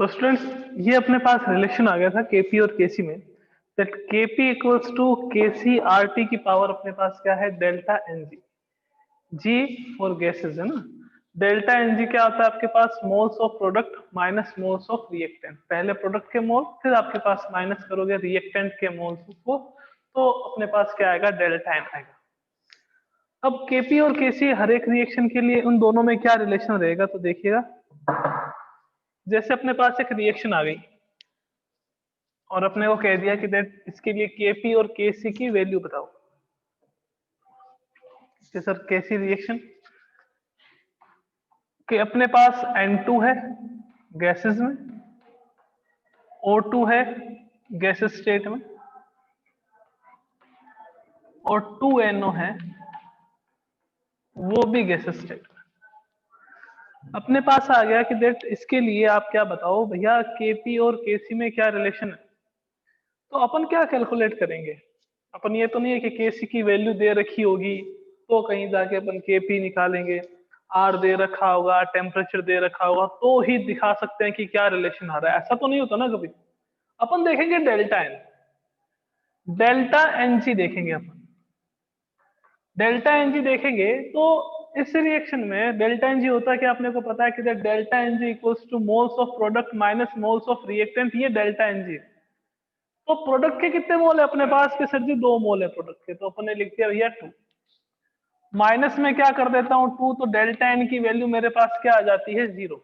तो स्टूडेंट्स ये अपने पास रिलेशन आ गया था केपी और केसी में, that KP equals to KC R T की पावर अपने पास क्या है, delta N G. G for gases है ना, डेल्टा एन जी क्या होता है आपके पास, moles of product minus moles of reactant. पहले प्रोडक्ट के मोल, फिर आपके पास माइनस करोगे रिएक्टेंट के मोल्स को, तो अपने पास क्या आएगा, डेल्टा एन आएगा। अब केपी और केसी हर एक रिएक्शन के लिए उन दोनों में क्या रिलेशन रहेगा, तो देखिएगा जैसे अपने पास एक रिएक्शन आ गई और अपने को कह दिया कि दैट इसके लिए केपी और केसी की वैल्यू बताओ कि सर केसी रिएक्शन कि अपने पास N2 है गैसेस में, O2 है गैसेस स्टेट में, और 2NO है वो भी गैसेस स्टेट में। अपने पास आ गया कि दैट इसके लिए आप क्या बताओ भैया, केपी और केसी में क्या रिलेशन है। तो अपन क्या कैलकुलेट करेंगे, अपन ये तो नहीं है कि केसी की वैल्यू दे रखी होगी तो कहीं जाके अपन केपी निकालेंगे, आर दे रखा होगा, टेम्परेचर दे रखा होगा तो ही दिखा सकते हैं कि क्या रिलेशन आ रहा है, ऐसा तो नहीं होता ना कभी। अपन देखेंगे delta n, delta N g देखेंगे अपन, डेल्टा एन जी देखेंगे तो इस रिएक्शन में डेल्टा एन जी होता है कि आपने को पता है कि delta N g equals to moles of product minus moles of reactant, ये डेल्टा एन जी। तो प्रोडक्ट के कितने मोल है अपने पास के, सर जी 2 मोल है प्रोडक्ट के, तो अपन ने लिख दिया भैया 2, माइनस में क्या कर देता हूं 2, तो डेल्टा एन की वैल्यू मेरे पास क्या आ जाती है, 0।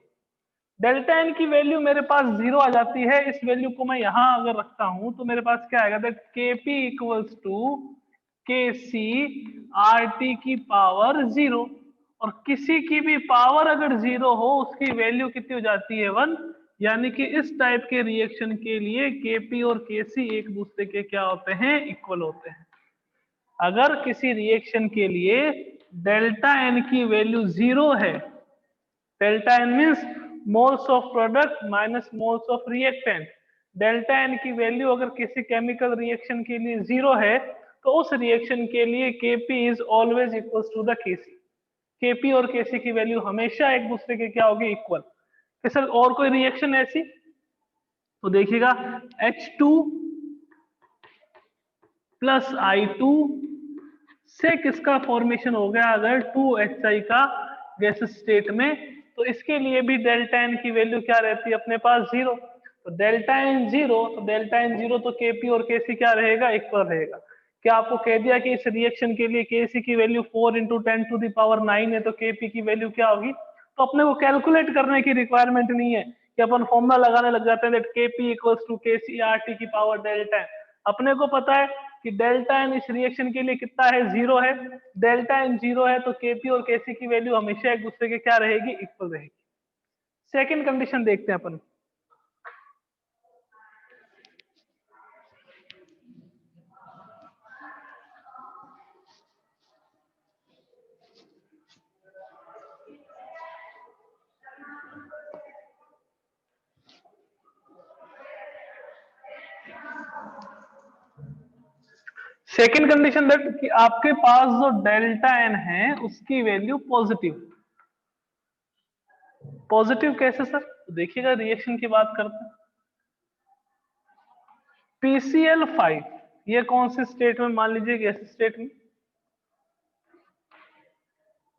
डेल्टा एन की वैल्यू मेरे पास 0 आ जाती है, इस वैल्यू को मैं यहां अगर रखता हूं तो मेरे पास क्या आएगा, दैट केपी इक्वल्स टू के सी आर टी की पावर 0, और किसी की भी पावर अगर 0 हो उसकी वैल्यू कितनी हो जाती है, 1। यानी कि इस टाइप के रिएक्शन के लिए केपी और केसी एक दूसरे के क्या होते हैं, इक्वल होते हैं। अगर किसी रिएक्शन के लिए डेल्टा एन की वैल्यू 0 है, delta N means moles of product minus moles of reactant, delta N की वैल्यू अगर किसी केमिकल रिएक्शन के लिए 0 है तो उस रिएक्शन के लिए KP is always equal to the KC. KP और केसी की वैल्यू हमेशा एक दूसरे के क्या होगी, इक्वल। सर और कोई रिएक्शन ऐसी, तो देखिएगा H2 प्लस I2 से किसका फॉर्मेशन हो गया, अगर 2HI का गैस स्टेट में, तो इसके लिए भी डेल्टा एन की वैल्यू क्या रहती है अपने पास, 0। तो डेल्टा एन 0, तो डेल्टा एन 0 तो केपी और केसी क्या रहेगा, इक्वल रहेगा। क्या आपको कह दिया कि इस रिएक्शन के लिए केसी की वैल्यू 4 इंटू 10⁹ है, तो केपी की वैल्यू क्या होगी। तो अपने को कैलकुलेट करने की रिक्वायरमेंट नहीं है कि अपन फॉर्मूला लगाने लग जाते हैं KP equals to KC R T की पावर डेल्टा एन। अपने को पता है कि डेल्टा एन इस रिएक्शन के लिए कितना है, 0 है। डेल्टा एन 0 है तो केपी और केसी की वैल्यू हमेशा एक दूसरे के क्या रहेगी, इक्वल रहेगी। सेकंड कंडीशन देखते हैं अपन, सेकंड कंडीशन दैट कि आपके पास जो डेल्टा एन है उसकी वैल्यू पॉजिटिव। पॉजिटिव कैसे सर, तो देखिएगा रिएक्शन की बात करते हैं। PCl5 ये कौन से स्टेट में, मान लीजिए गैस स्टेट में,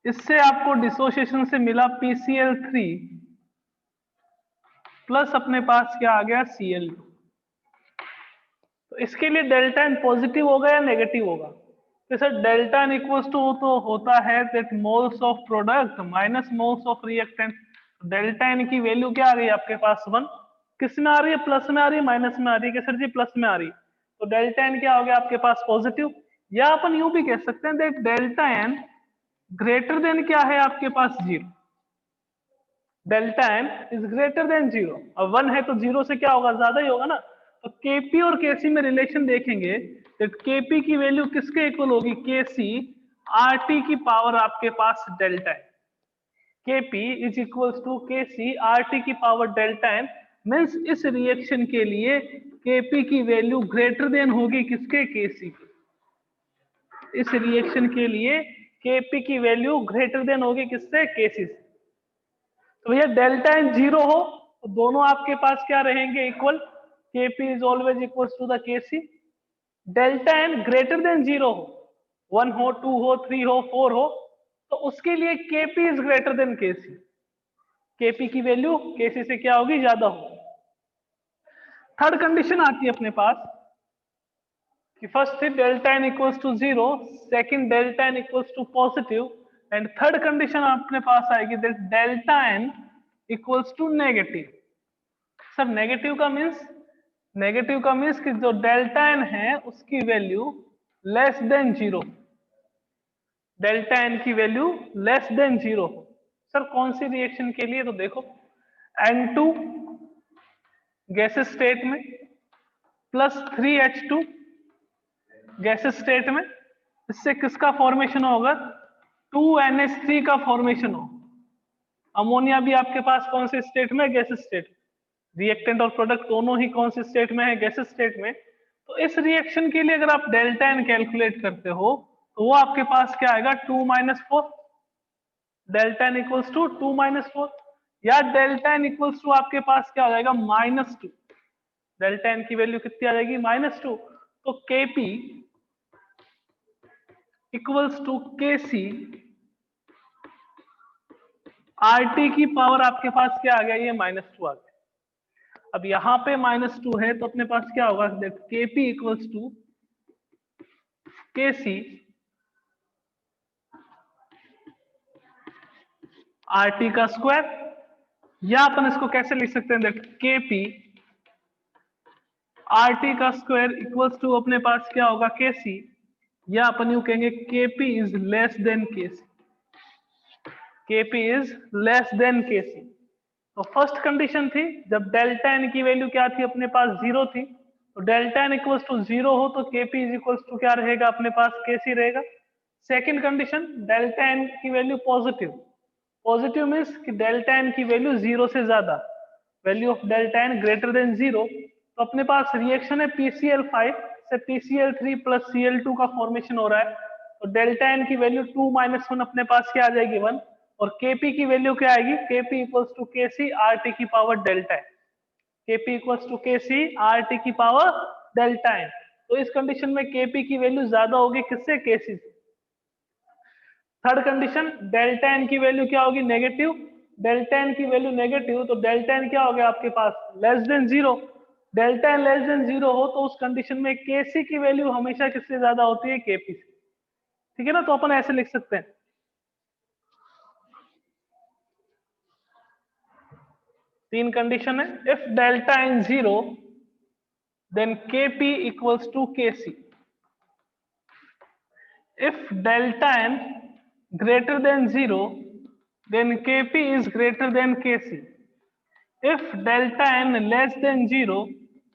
इससे आपको डिसोसिएशन से मिला PCl3 प्लस अपने पास क्या आ गया, Cl2। तो इसके लिए डेल्टा एन पॉजिटिव होगा या नेगेटिव होगा, तो sir delta n equals to तो होता है that moles of product minus moles of reactant. Delta N की वैल्यू क्या आ गई आपके पास, 1। किस में आ रही है, प्लस में आ रही है, माइनस में आ रही है, सर जी प्लस में आ रही है, तो डेल्टा एन क्या हो गया आपके पास, पॉजिटिव। या अपन यूं भी कह सकते हैं that delta n greater than क्या है आपके पास, 0। Delta n is greater than 0, और 1 है तो 0 से क्या होगा, ज्यादा ही होगा ना। तो केपी और केसी में रिलेशन देखेंगे तो केपी की वैल्यू किसके इक्वल होगी, केसी आर टी की पावर आपके पास delta N. KP is equal to KC R T की पावर डेल्टा एन, मीन्स इस रिएक्शन के लिए केपी की वैल्यू ग्रेटर देन होगी किसके, केसी की। इस रिएक्शन के लिए केपी की वैल्यू ग्रेटर देन होगी किससे, केसी से। तो भैया डेल्टा एन 0 हो तो दोनों आपके पास क्या रहेंगे, equal. Kp is always equal to the Kc। Delta n greater than 0 हो, 1 हो, 2 हो, 3 हो, 4 हो, तो उसके लिए Kp is greater then Kc। Kp की वैल्यू Kc से क्या होगी, ज्यादा होगी। थर्ड कंडीशन आती है अपने पास कि फर्स्ट थी delta n equals to 0, second delta n equals to positive, and third condition अपने पास आएगी that delta n equals to negative. Sir negative का मीन्स कि जो डेल्टा एन है उसकी value less than 0, delta N की वैल्यू लेस देन 0। सर कौन सी रिएक्शन के लिए, तो देखो N2 गैसेस स्टेट में प्लस 3H2 गैसेस स्टेट में, इससे किसका फॉर्मेशन होगा, 2NH3 का फॉर्मेशन हो। अमोनिया भी आपके पास कौन से स्टेट में, गैसेस स्टेट। रिएक्टेंट और प्रोडक्ट दोनों ही कौन से स्टेट में है, गैसेस स्टेट में। तो इस रिएक्शन के लिए अगर आप डेल्टा एन कैलकुलेट करते हो तो वो आपके पास क्या आएगा, 2-4। डेल्टा एन इक्वल्स टू 2-4, या डेल्टा एन इक्वल्स टू आपके पास क्या हो जाएगा, -2। डेल्टा एन की वैल्यू कितनी आ जाएगी, -2। तो Kp equals to Kc, RT की पावर आपके पास क्या आ गया, ये -2 आ गया। अब यहां पे -2 है तो अपने पास क्या होगा, Kp equals to Kc RT का स्क्वायर, या अपन इसको कैसे लिख सकते हैं, दैट Kp RT का स्क्वायर इक्वल्स टू अपने पास क्या होगा, Kc, या अपन यूं कहेंगे Kp is less than Kc। Kp is less than Kc। तो फर्स्ट कंडीशन थी जब डेल्टा एन की वैल्यू क्या थी, अपने पास 0 थी, तो डेल्टा एन इक्वल्स टू 0 हो तो Kp इज इक्वल्स टू क्या रहेगा, अपने पास Kc रहेगा। सेकंड कंडीशन, डेल्टा एन की वैल्यू पॉजिटिव। पॉजिटिव मीन्स कि डेल्टा एन की वैल्यू 0 से ज्यादा, value of delta n greater than 0। तो अपने पास रिएक्शन है PCl5 से PCl3 प्लस Cl2 का फॉर्मेशन हो रहा है। तो डेल्टा एन की वैल्यू 2-1 अपने पास क्या आ जाएगी, 1। और Kp की वैल्यू क्या आएगी, Kp equals to Kc RT की power delta n. Kp equals to Kc RT की पावर डेल्टा एन। तो इस कंडीशन में Kp की वैल्यू ज्यादा होगी किससे, Kc से। थर्ड कंडीशन, डेल्टा एन की वैल्यू क्या होगी, नेगेटिव। डेल्टा एन की वैल्यू नेगेटिव, तो डेल्टा एन क्या हो गया आपके पास, less than 0। Delta N less than 0 हो तो उस कंडीशन में Kc की वैल्यू हमेशा किससे ज्यादा होती है, Kp से। ठीक है ना, तो अपन ऐसे लिख सकते हैं, तीन कंडीशन है। If delta n 0 then Kp equals to Kc। If delta n greater than 0, then Kp is greater than Kc. If delta n less than 0,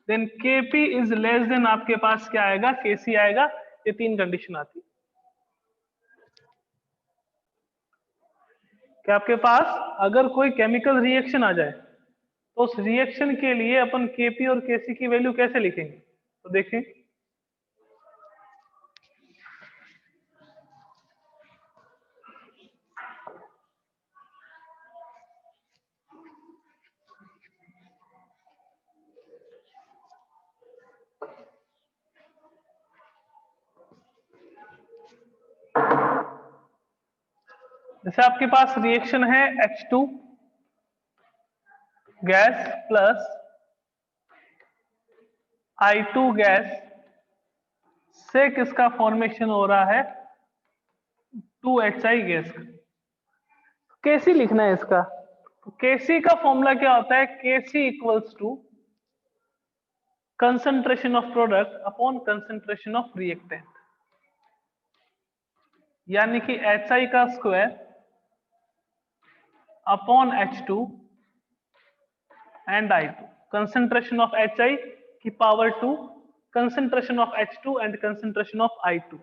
then Kp is less than आपके पास क्या आएगा, Kc आएगा। ये तीन condition आती है कि आपके पास अगर कोई केमिकल रिएक्शन आ जाए तो उस रिएक्शन के लिए अपन Kp और Kc की वैल्यू कैसे लिखेंगे, तो देखें। जैसे आपके पास रिएक्शन है H2 gas plus I2 gas से किसका फॉर्मेशन हो रहा है, 2HI गैस का। Kc लिखना है इसका, तो Kc का फॉर्मूला क्या होता है, Kc equals to concentration of product upon concentration of reactant, यानी कि HI का square upon H2 and I2। Concentration of HI की power 2, concentration of H2 and concentration of I2।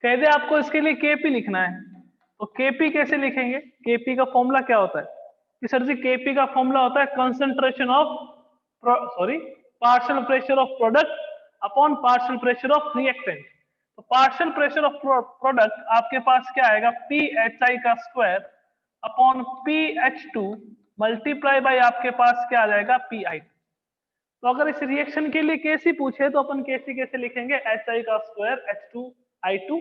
कह दे आपको इसके लिए Kp लिखना है, तो Kp कैसे लिखेंगे, Kp का फॉर्मूला क्या होता है कि सर जी, Kp का फॉर्मूला होता है concentration of partial pressure of product upon partial pressure of reactant. तो पार्शियल प्रेशर ऑफ प्रोडक्ट आपके पास क्या आएगा, PHI का square upon PH2 multiply by आपके पास क्या आ जाएगा PI। तो अगर इस रिएक्शन के लिए केसी पूछे तो अपन केसी कैसे लिखेंगे, HI का स्क्वायर H2I2,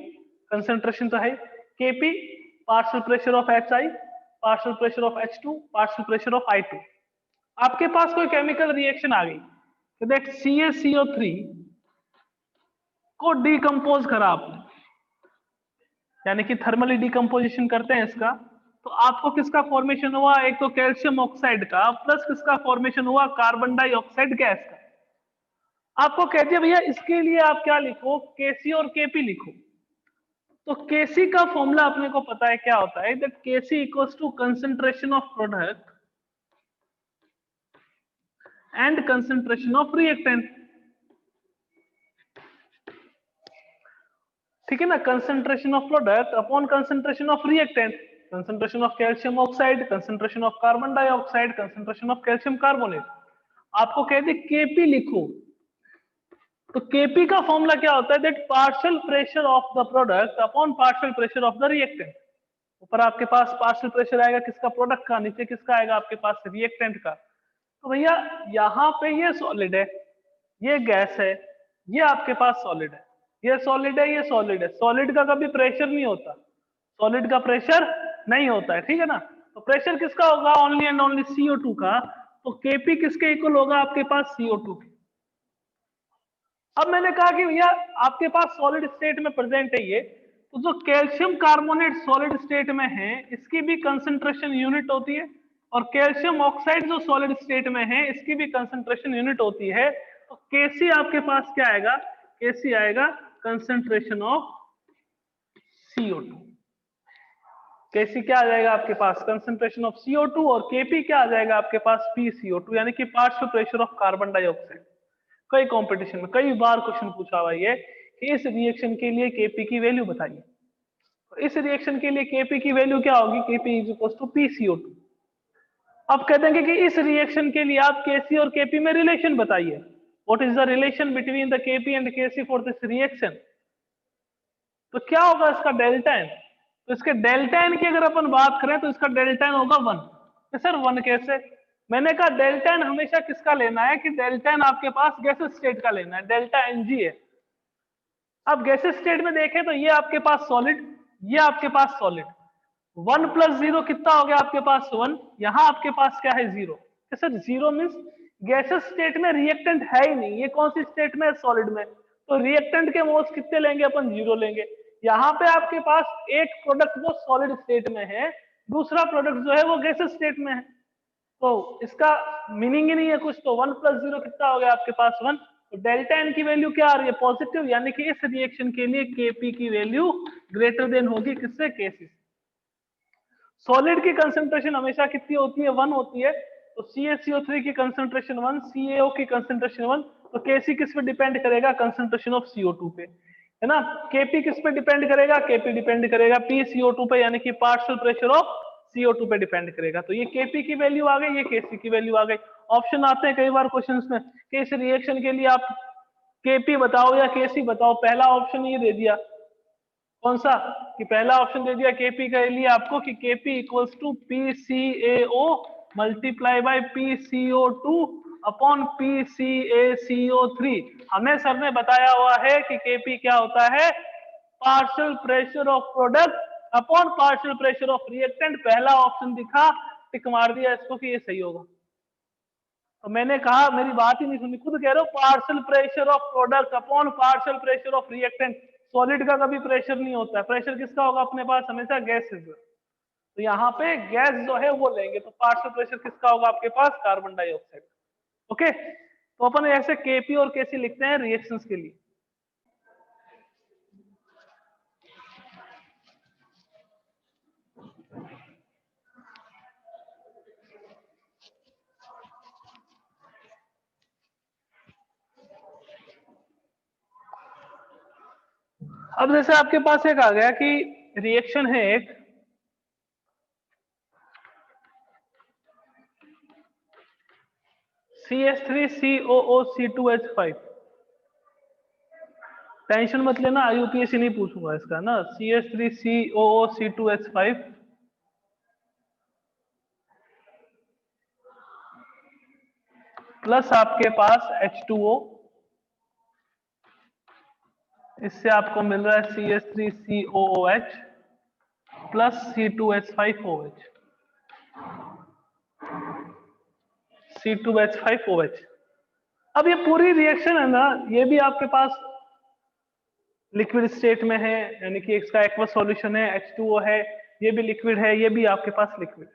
कंसंट्रेशन तो है, KP partial pressure of HI, partial pressure of H2, partial pressure of I2। आपके पास कोई केमिकल रिएक्शन आ गई तो दैट CaCO3 को डिकम्पोज करा आपने, यानी कि थर्मली डिकम्पोजिशन करते हैं इसका, तो आपको किसका फॉर्मेशन हुआ, एक तो कैल्शियम ऑक्साइड का प्लस किसका फॉर्मेशन हुआ, कार्बन डाइऑक्साइड गैस का। आपको कह दिया भैया इसके लिए आप क्या लिखो, केसी और केपी लिखो। तो केसी का फॉर्मूला अपने को पता है क्या होता है, that KC equals to concentration of product and concentration of reactant. ठीक है ना, concentration of product upon concentration of reactant, concentration of calcium oxide, concentration of carbon dioxide, concentration of calcium carbonate. आपको कह दे केपी लिखो, तो KP का formula क्या होता है, that partial pressure of the product upon partial pressure of the reactant. ऊपर आपके पास पार्शियल प्रेशर आएगा किसका, प्रोडक्ट का, नीचे किसका आएगा आपके पास, रिएक्टेंट का। तो भैया यहाँ पे ये सॉलिड है, ये गैस है, ये आपके पास सॉलिड है, ये सॉलिड है, ये सॉलिड है। सॉलिड का कभी प्रेशर नहीं होता, सॉलिड का प्रेशर नहीं होता है, ठीक है ना। तो प्रेशर किसका होगा, ओनली एंड ओनली CO2 का। तो केपी किसके इक्वल होगा आपके पास, CO2 के। अब मैंने कहा कि भैया आपके पास सॉलिड स्टेट में प्रेजेंट है ये, तो जो कैल्शियम कार्बोनेट सॉलिड स्टेट में है इसकी भी कंसंट्रेशन यूनिट होती है, और कैल्शियम ऑक्साइड जो सॉलिड स्टेट में है इसकी भी कंसंट्रेशन यूनिट होती है। तो केसी आपके पास क्या आएगा, केसी आएगा कंसंट्रेशन ऑफ CO2। केसी क्या आ जाएगा आपके पास, कंसंट्रेशन ऑफ CO2, और केपी क्या आ जाएगा आपके पास, PCO2, यानी कि partial pressure of carbon dioxide. कई कंपटीशन में कई बार क्वेश्चन पूछा हुआ है कि इस रिएक्शन के लिए केपी की वैल्यू बताइए। तो इस रिएक्शन के लिए केपी की वैल्यू क्या होगी, KP is equal to PCO2। अब कह देंगे कि इस रिएक्शन के लिए आप केसी और केपी में रिलेशन बताइए, what is the relation between the KP and KC for this reaction. तो क्या होगा इसका डेल्टा एन। तो इसके डेल्टा एन की अगर अपन बात करें तो इसका डेल्टा एन होगा 1। तो सर 1 कैसे, मैंने कहा डेल्टा एन हमेशा किसका लेना है, कि डेल्टा एन आपके पास गैसेस स्टेट का लेना है, डेल्टा एनजी है। अब गैसेस स्टेट में देखें तो ये आपके पास सॉलिड, ये आपके पास सॉलिड, 1 + 0 कितना हो गया आपके पास 1, यहां आपके पास क्या है 0। तो सर 0 मीन्स गैसेस स्टेट में रिएक्टेंट है ही नहीं, ये कौन सी स्टेट में है, सॉलिड में। तो रिएक्टेंट के मोल्स कितने लेंगे अपन, 0 लेंगे। यहाँ पे आपके पास एक प्रोडक्ट जो सॉलिड स्टेट में है, दूसरा प्रोडक्ट जो है वो गैसेस स्टेट में है, तो इसका मीनिंग ही नहीं है कुछ। तो 1 + 0 कितना हो गया आपके पास 1। तो डेल्टा एन की वैल्यू क्या आ रही है, पॉजिटिव, यानी कि इस रिएक्शन के लिए केपी की वैल्यू ग्रेटर देन होगी किससे, केसी। सॉलिड की कंसंट्रेशन हमेशा कितनी होती है, 1 होती है। तो CaCO3 की कंसंट्रेशन 1, CaO की कंसंट्रेशन 1। तो Kc किस पे डिपेंड करेगा, कंसंट्रेशन ऑफ CO2 पे, है ना। Kp किस पे डिपेंड करेगा, Kp डिपेंड करेगा PCO2 पे, यानी कि पार्शियल प्रेशर ऑफ CO2 पे डिपेंड करेगा। तो ये Kp की वैल्यू आ गई, ये Kc की वैल्यू आ गई। ऑप्शन आते हैं कई बार क्वेश्चंस में कि इस रिएक्शन के लिए आप Kp बताओ या Kc बताओ। पहला ऑप्शन ये दे दिया, कौन सा, कि पहला ऑप्शन दे दिया केपी के लिए आपको कि KP equals to PCAO multiply by PCO2 upon PCaCO3। हमें सर ने बताया हुआ है कि केपी क्या होता है, partial pressure of product upon partial pressure of reactant. पहला ऑप्शन दिखा, टिक मार दिया इसको कि ये सही होगा। तो मैंने कहा, मेरी बात ही नहीं सुनी, खुद कह रहे हो partial pressure of product upon partial pressure of reactant. Solid का कभी प्रेशर नहीं होता है, प्रेशर किसका होगा अपने पास, हमेशा गैसेस। तो यहाँ पे गैस जो है वो लेंगे, तो पार्शियल प्रेशर किसका होगा आपके पास, कार्बन डाइऑक्साइड। ओके, तो अपन ऐसे केपी और केसी लिखते हैं रिएक्शंस के लिए। अब जैसे आपके पास एक आ गया कि रिएक्शन है एक, CH3COO C2H5। टेंशन मत लेना, IUPAC नहीं पूछूंगा इसका ना। CH3COO C2H5 प्लस आपके पास H2O, इससे आपको मिल रहा है CH3COOH प्लस C2H5OH, C2H5OH। अब ये पूरी रिएक्शन है ना, ये भी आपके पास लिक्विड स्टेट में है, यानी कि इसका एक्वस सॉल्यूशन है, H2O है, ये भी लिक्विड है, ये भी आपके पास लिक्विड,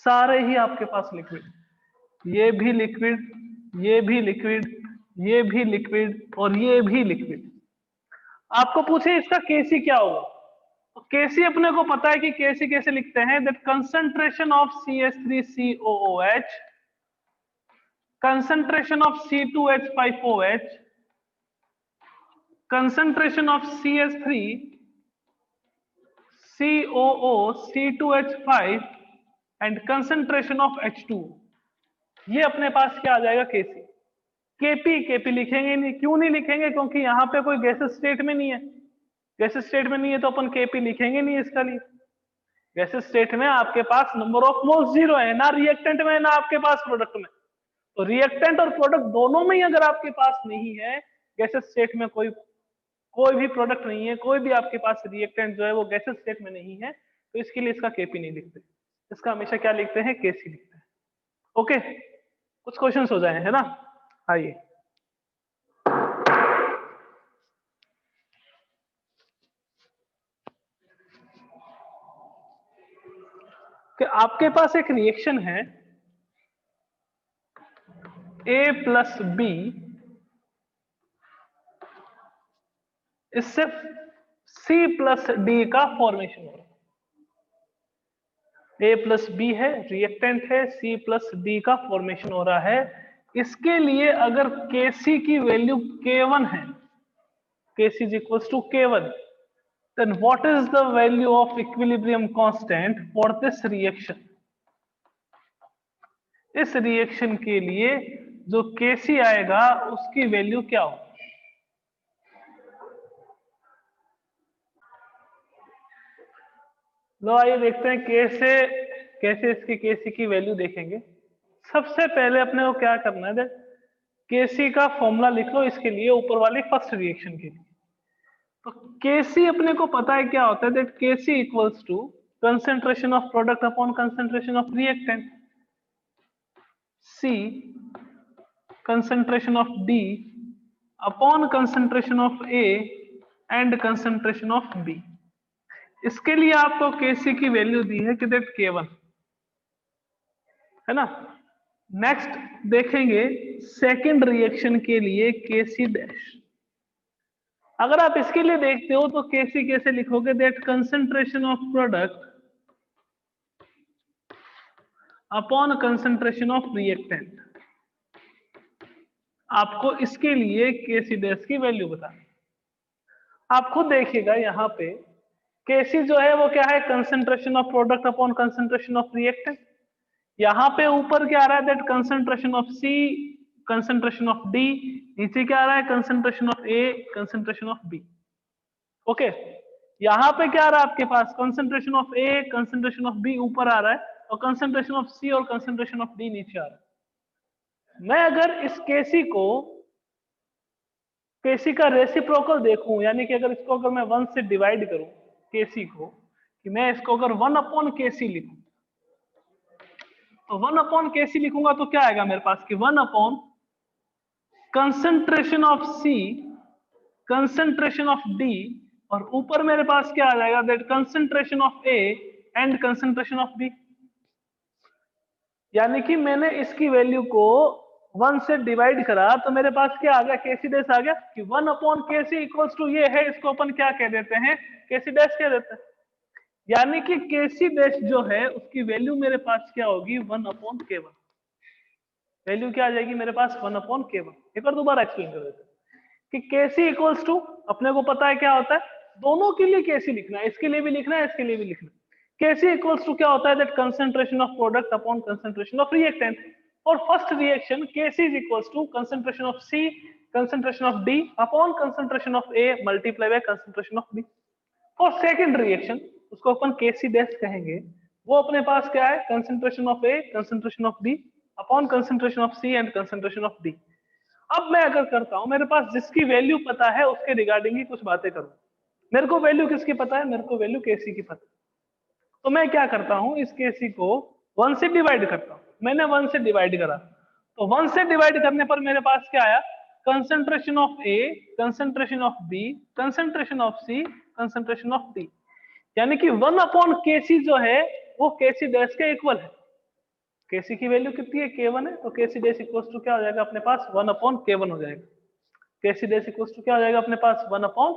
सारे ही आपके पास लिक्विड, ये भी लिक्विड, ये भी लिक्विड, ये भी लिक्विड और ये भी लिक्विड। आपको पूछे इसका केसी क्या होगा, तो केसी अपने को पता है कि केसी कैसे लिखते हैं, that concentration of CH3COOH, concentration of C2H5OH, concentration of CH3, COO, C2H5 and concentration of H2, ये अपने पास क्या आ जाएगा केसी। केपी लिखेंगे नहीं, क्यों नहीं लिखेंगे, क्योंकि यहाँ पे कोई गैसेस स्टेट में नहीं है, गैसेस स्टेट में नहीं है तो अपन केपी लिखेंगे नहीं इसका लिए। गैसेस स्टेट में आपके पास नंबर ऑफ मोल्स 0 है, ना रिएक्टेंट में ना आपके पास प्रोडक्ट में, तो रिएक्टेंट और प्रोडक्ट दोनों में ही अगर आपके पास नहीं है, गैसेस स्टेट में कोई भी प्रोडक्ट नहीं है, कोई भी आपके पास रिएक्टेंट जो है वो गैसेस स्टेट में नहीं है, तो इसके लिए इसका केपी नहीं लिखते, इसका हमेशा क्या लिखते हैं, केसी लिखते हैं। ओके, कुछ क्वेश्चंस हो जाए, है ना। आइए, कि आपके पास एक रिएक्शन है A प्लस बी, इससे C प्लस डी का फॉर्मेशन हो रहा है। A प्लस बी है, रिएक्टेंट है, C प्लस डी का फॉर्मेशन हो रहा है। इसके लिए अगर Kc की वैल्यू K1 है, Kc is equals to K1, then what is the value of equilibrium constant for this reaction? इस रिएक्शन के लिए जो Kc आएगा उसकी वैल्यू क्या हो। लो आइए देखते हैं कैसे इसकी Kc की वैल्यू देखेंगे। सबसे पहले अपने को क्या करना है, Kc का फॉर्मूला लिख लो इसके लिए, ऊपर वाली फर्स्ट रिएक्शन के लिए। तो Kc अपने को पता है क्या होता है, that Kc equals to concentration of product upon concentration of reactant, C concentration of D upon concentration of A and concentration of B। इसके लिए आपको Kc की वैल्यू दी है कि दैट K1 है ना। नेक्स्ट देखेंगे सेकंड रिएक्शन के लिए Kc डैश। अगर आप इसके लिए देखते हो तो Kc कैसे लिखोगे, that concentration of product upon concentration of reactant. आपको इसके लिए Kc डैश की वैल्यू बतानी। आप खुद देखिएगा यहाँ पे Kc जो है वो क्या है, concentration of product upon concentration of reactant. यहाँ पे ऊपर क्या आ रहा है, that concentration of C, concentration of D, नीचे क्या आ रहा है, concentration of A, concentration of B। Okay, यहाँ पे क्या आ रहा है आपके पास, concentration of A, concentration of B ऊपर आ रहा है, और कंसेंट्रेशन ऑफ C और कंसेंट्रेशन ऑफ D नीचे आ रहा है। मैं अगर इस Kc का रेसिप्रोकल देखूं, यानी कि अगर इसको अगर मैं 1 से डिवाइड करूं Kc को, कि मैं इसको अगर 1 अपॉन Kc लिखूं, तो 1 अपॉन Kc लिखूंगा तो क्या आएगा मेरे पास, कि 1 upon concentration of C, concentration of D, और ऊपर मेरे पास क्या आ जाएगा, that concentration of A and concentration of B। यानी कि मैंने इसकी वैल्यू को 1 से डिवाइड करा तो मेरे पास क्या आ गया, Kc डैश आ गया, कि 1 अपॉन Kc इक्वल्स टू ये है, इसको अपन क्या कह देते हैं, Kc डैश कह देते हैं। यानी कि Kc डैश जो है उसकी वैल्यू मेरे पास क्या होगी, 1 अपॉन K1। वैल्यू क्या आ जाएगी मेरे पास, 1 अपॉन K1। एक बार दोबारा एक्सप्लेन कर देते हैं कि Kc इक्वल्स टू, अपने को पता है क्या होता है, दोनों के लिए Kc लिखना है, इसके लिए भी लिखना है, इसके लिए भी लिखना है। Kc इक्वल्स टू क्या होता है, that concentration of product upon concentration of reactant. और first reaction Kc is equals to concentration of C, concentration of D upon concentration of A multiply by concentration of B। और second reaction उसको अपन Kc dash कहेंगे, वो अपने पास क्या है, concentration of A, concentration of B upon concentration of C and concentration of D. अब मैं अगर करता हूं, मेरे पास जिसकी वैल्यू पता है उसके रिगार्डिंग ही कुछ बातें करूं। मेरे को वैल्यू किसकी पता है? मेरे को वैल्यू केसी की पता है। तो मैं क्या करता हूं, इस केसी को 1 से डिवाइड करता हूं। मैंने 1 से डिवाइड करा, तो 1 से डिवाइड करने पर मेरे पास क्या आया? Concentration of A, concentration of B, concentration of C, concentration of D. यानी कि 1 अपॉन केसी जो है वो केसी डैश के इक्वल है। केसी की वैल्यू कितनी है? K1 है, तो केसी डैश इक्वल्स टू क्या हो जाएगा अपने पास? 1 अपॉन K1 हो जाएगा। केसी डैश इक्वल्स टू क्या हो जाएगा अपने पास? 1 अपॉन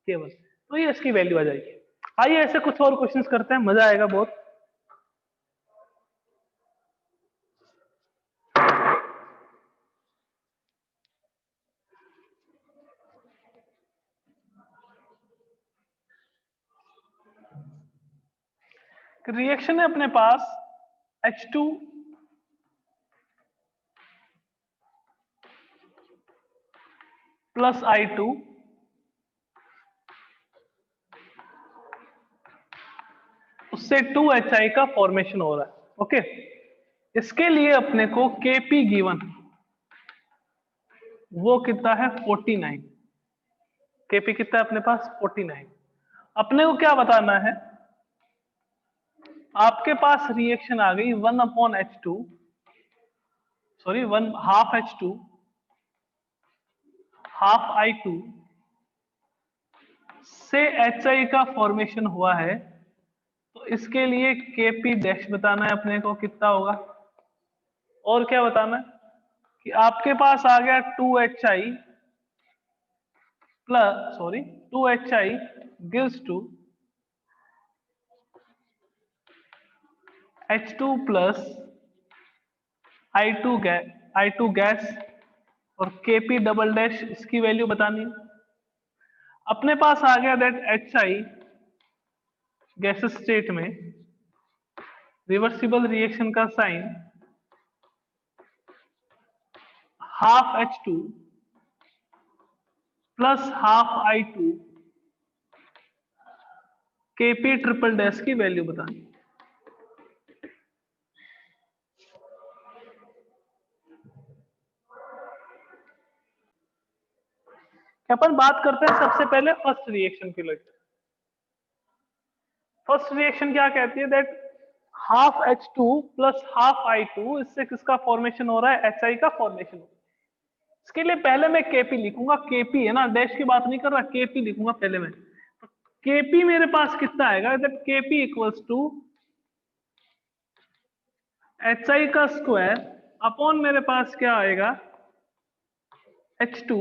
K1। तो ये इसकी वैल्यू आ जाएगी। आइए ऐसे कुछ और क्वेश्चंस करते हैं, मजा आएगा बहुत। रिएक्शन है अपने पास H2 प्लस I2 उससे 2HI का फॉर्मेशन हो रहा है। ओके, इसके लिए अपने को Kp गिवन, वो कितना है? 49। Kp कितना है अपने पास? 49। अपने को क्या बताना है? आपके पास रिएक्शन आ गई 1 upon H2, sorry 1 half H2 half I2 से HI का फॉर्मेशन हुआ है। तो इसके लिए Kp डैश बताना है अपने को, कितना होगा? और क्या बताना है कि आपके पास आ गया 2HI plus, sorry 2HI gives to H2 plus I2 gas और Kp डबल डैश, इसकी वैल्यू बतानी है। अपने पास आ गया दैट HI गैस स्टेट में रिवर्सिबल रिएक्शन का sign half H2 plus half I2 Kp triple dash की वैल्यू बतानी। अपन बात करते हैं सबसे पहले फर्स्ट रिएक्शन की। लेकर फर्स्ट रिएक्शन क्या कहती है? That half H2 plus half I2, इससे किसका फॉर्मेशन हो रहा है? HI का फॉर्मेशन। इसके लिए पहले मैं Kp लिखूंगा। Kp है ना, डैश की बात नहीं कर रहा, Kp लिखूंगा पहले मैं। तो Kp मेरे पास कितना आएगा? That Kp equals to HI का स्क्वायर अपॉन मेरे पास क्या आएगा? H2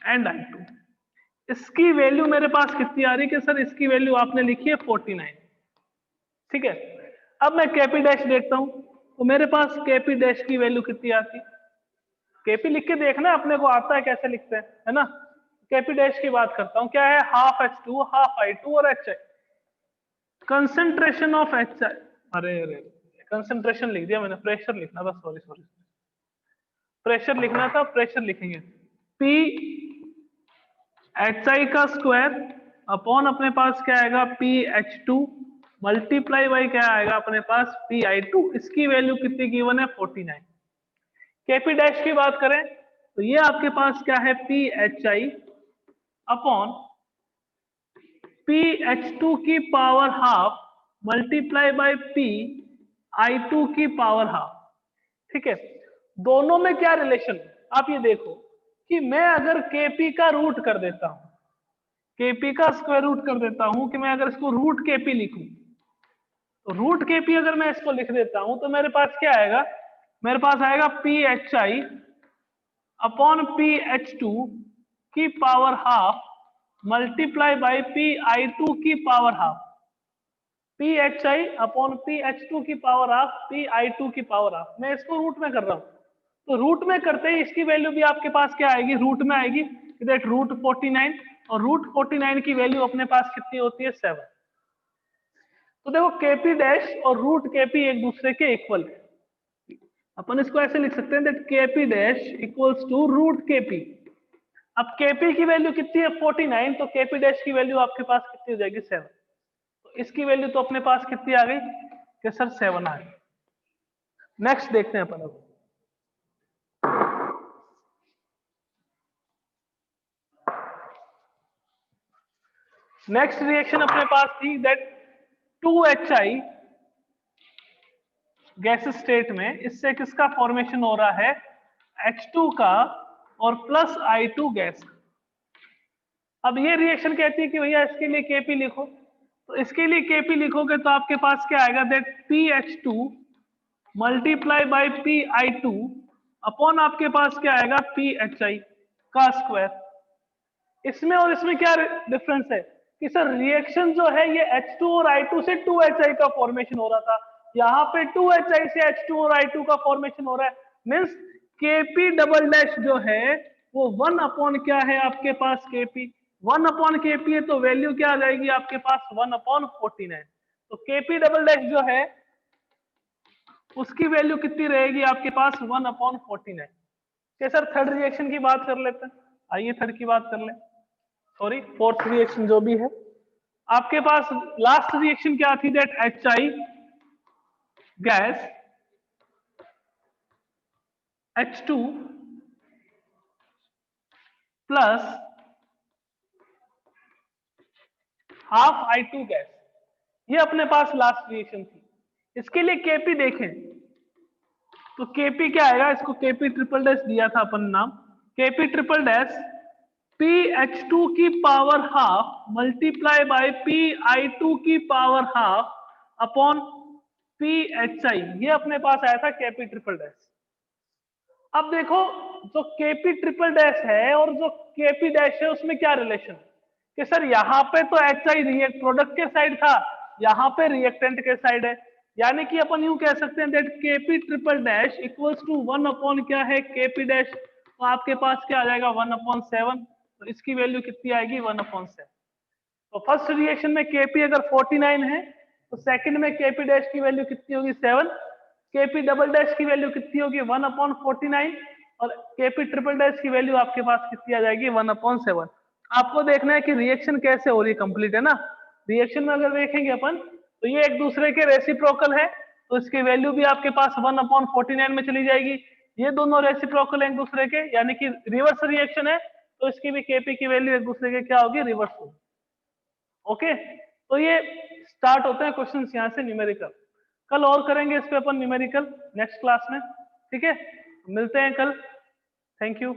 and I2। इसकी वैल्यू मेरे पास कितनी आ रही है कि सर इसकी वैल्यू आपने लिखी है 49। ठीक है, अब मैं Kp डैश देखता हूं, तो मेरे पास Kp डैश की वैल्यू कितनी आती है? Kp लिख के देखना है, अपने को आता है कैसे लिखते हैं, है ना। Kp डैश की बात करता हूं, क्या है? हाफ H2 हाफ I2 और HI। कंसेंट्रेशन ऑफ HI, अरे अरे कंसेंट्रेशन लिख दिया मैंने, प्रेशर लिखना था, सॉरी सॉरी, प्रेशर लिखना था, प्रेशर लिखेंगे। P HI का स्क्वायर अपॉन अपने पास क्या आएगा? PH2 मल्टीप्लाई बाई क्या आएगा अपने पास? PI2। इसकी वैल्यू कितनी गिवन है? 49। Kp डैश की बात करें तो ये आपके पास क्या है? PHI अपॉन PH2 की power half multiply by PI2 की पावर हाफ। ठीक है, दोनों में क्या रिलेशन? आप ये देखो कि मैं अगर Kp का रूट कर देता हूं, Kp का स्क्वायर रूट कर देता हूं, कि मैं अगर इसको रूट Kp लिखूं, तो रूट Kp अगर मैं इसको लिख देता हूं तो मेरे पास क्या आएगा? मेरे पास आएगा PHI अपॉन PH2 की power half multiply by PI2 की power half. PHI upon PH2 की पावर हाफ PI2 की पावर हाफ, मैं इसको रूट में कर रहा हूं। तो रूट में करते ही इसकी वैल्यू भी आपके पास क्या आएगी? रूट में आएगी, दैट रूट 49। और रूट 49 की वैल्यू अपने पास कितनी होती है? 7। तो देखो Kp डैश और रूट Kp एक दूसरे के इक्वल है। अपन इसको ऐसे लिख सकते हैं, that Kp dash equals to root Kp। अब Kp की वैल्यू कितनी है? 49, तो Kp डैश की वैल्यू आपके पास कितनी हो जाएगी? 7। तो इसकी वैल्यू तो अपने पास कितनी आ गई कि सर 7 आ गई। नेक्स्ट देखते हैं अपन अब। नेक्स्ट रिएक्शन अपने पास थी दैट 2HI गैस स्टेट में, इससे किसका फॉर्मेशन हो रहा है, H2 का और प्लस I2 गैस। अब ये रिएक्शन कहती है कि भैया इसके लिए Kp लिखो, तो इसके लिए Kp लिखोगे तो आपके पास क्या आएगा, that PH2 multiply by PI2 upon आपके पास क्या आएगा, PHI का स्क्वायर। इसमें और इसमें क्या डिफरेंस है कि सर रिएक्शन जो है ये H2 और I2 से 2HI का फॉर्मेशन हो रहा था, यहाँ पे 2HI से H2 और I2 का फॉर्मेशन हो रहा है, मीन्स Kp डबल डैश जो है वो 1 अपॉन क्या है आपके पास Kp, 1 अपॉन Kp है तो वैल्यू क्या आ जाएगी आपके पास 1 अपॉन 49। तो Kp डबल डैश जो है उसकी वैल्यू कितनी रहेगी आपके पास 1 अपॉन 49। क्या सर थर्ड रिएक्शन की बात कर लेते हैं, आइए थर्ड की बात कर ले, सॉरी फोर्थ रिएक्शन जो भी है आपके पास। लास्ट रिएक्शन क्या थी, that HI gas H2 plus half I2 gas, ये अपने पास लास्ट रिएक्शन थी। इसके लिए Kp देखें तो Kp क्या आएगा, इसको Kp ट्रिपल डैश दिया था अपन नाम, Kp ट्रिपल डैश PH2 की power half multiply by PI2 की पावर हाफ अपॉन PHI, ये अपने पास आया था Kp ट्रिपल डैश। अब देखो जो Kp ट्रिपल डैश है और जो Kp डैश है उसमें क्या रिलेशन है कि सर यहाँ पे तो HI रिएक्ट प्रोडक्ट के साइड था, यहाँ पे रिएक्टेंट के साइड है, यानी कि अपन यूं कह सकते हैं that Kp triple dash equals to 1 upon क्या है Kp डैश, तो आपके पास क्या आ जाएगा 1 अपॉन 7, तो इसकी वैल्यू कितनी आएगी 1 अपॉन 7। तो फर्स्ट रिएक्शन में Kp अगर 49 है तो सेकंड में Kp डैश की वैल्यू कितनी होगी 7, Kp डबल डैश की वैल्यू कितनी होगी 1 अपॉन 49 और Kp ट्रिपल डैश की वैल्यू आपके पास कितनी आ जाएगी 1 अपॉन 7। आपको देखना है कि रिएक्शन कैसे हो रही है, कंप्लीट है ना। रिएक्शन में अगर देखेंगे अपन तो ये एक दूसरे के रेसिप्रोकल है, तो इसकी वैल्यू भी आपके पास 1 अपॉन 49 में चली जाएगी। ये दोनों रेसिप्रोकल है एक दूसरे के, यानी कि रिवर्स रिएक्शन है, तो इसकी भी Kp की वैल्यू एक दूसरे के क्या होगी, रिवर्स होगी। ओके, तो ये स्टार्ट होते हैं क्वेश्चन यहाँ से न्यूमेरिकल। कल और करेंगे इस पे अपन न्यूमेरिकल नेक्स्ट क्लास में, ठीक है, मिलते हैं कल, थैंक यू।